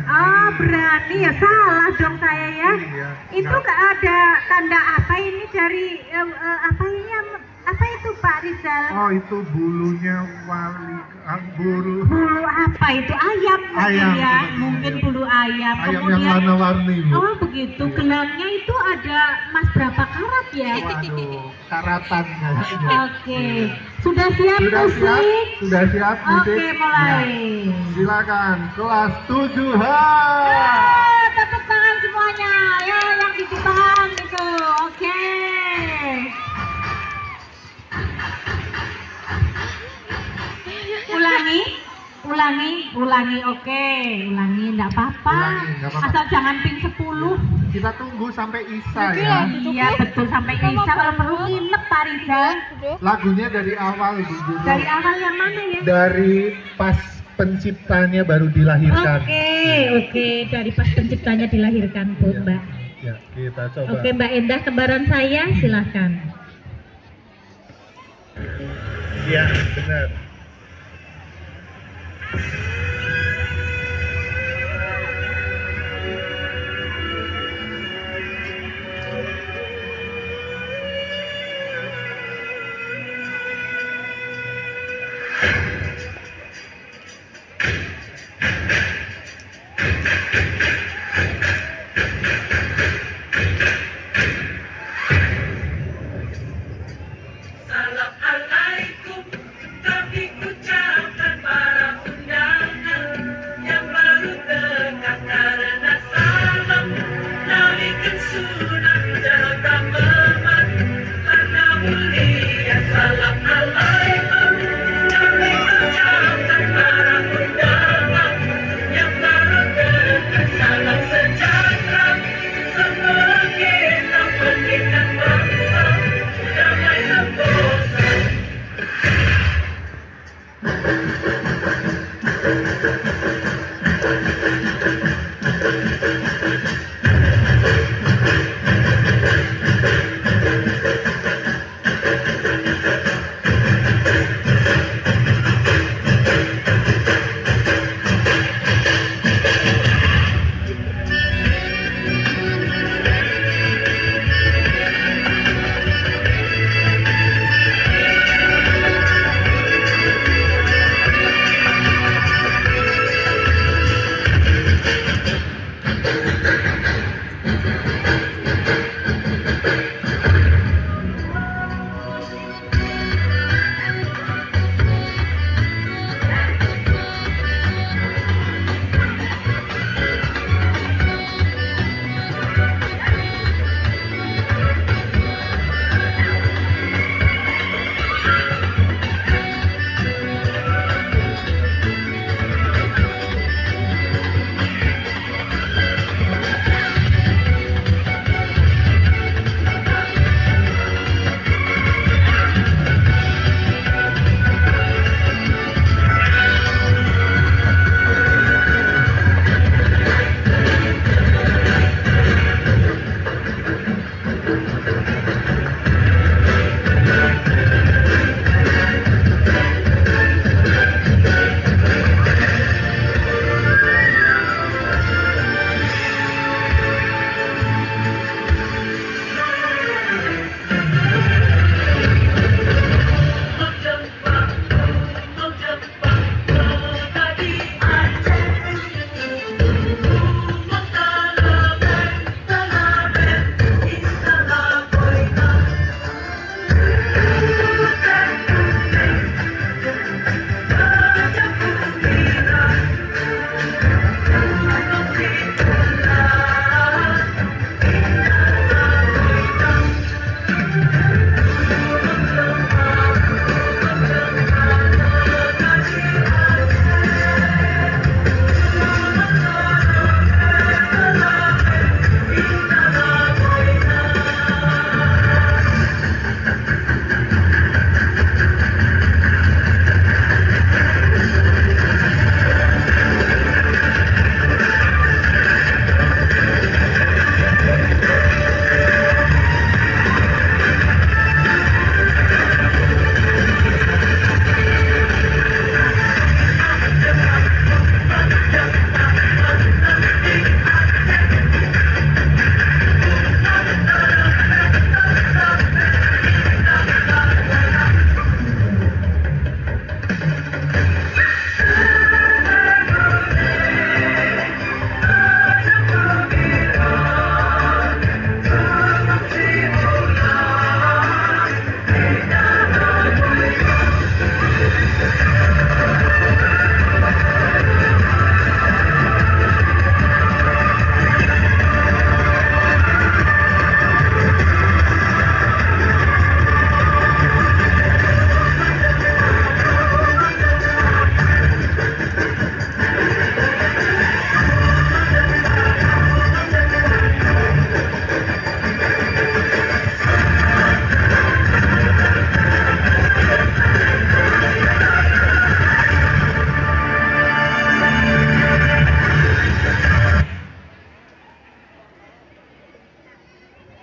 Oh, berani ya, salah dong saya ya. Iya, Itu nggak ada tanda apa ini dari apa ini apa itu Pak Rizal? Oh, itu bulunya wali bulu Bulu apa itu? Ayam mungkin Ayam, ya, sepertinya, mungin ya. bulu ayam. ayam yang Kemudian warna-warni, Bu. oh begitu, Iya. gelangnya itu ada emas berapa karat ya? Waduh, karatan kayaknya. Oke, sudah siap Sudah siap? musik? Sudah siap musik? Oke, mulai. Ya, silakan kelas 7H. Tepuk tangan semuanya, ya yang di depan itu. Oke. Ulangi, oke, ulangi, enggak apa-apa. Ulangi, nggak apa-apa. Asal jangan pin 10. Kita tunggu sampai Isa ya. Iya betul, sampai Isa kalau perlu nginep Pak Rizal. Lagunya dari awal, Ibu Guru. Dari awal yang mana ya? Dari pas penciptanya baru dilahirkan. Oke, dari pas penciptanya dilahirkan Bu Ya. Mbak. Ya, kita coba. Oke Mbak Endah, kembaran saya, silahkan. Iya, benar. Salam alaikum, kami ucapkan para undangan yang baru dekat karena salam naikkan sunnah jaga memat karena mulia. Salam alaikum, kami ucapkan para undangan yang baru dekat. Salam sejahtera semua kita pendidikan bangsa damai sentosa.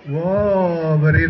Wow, beri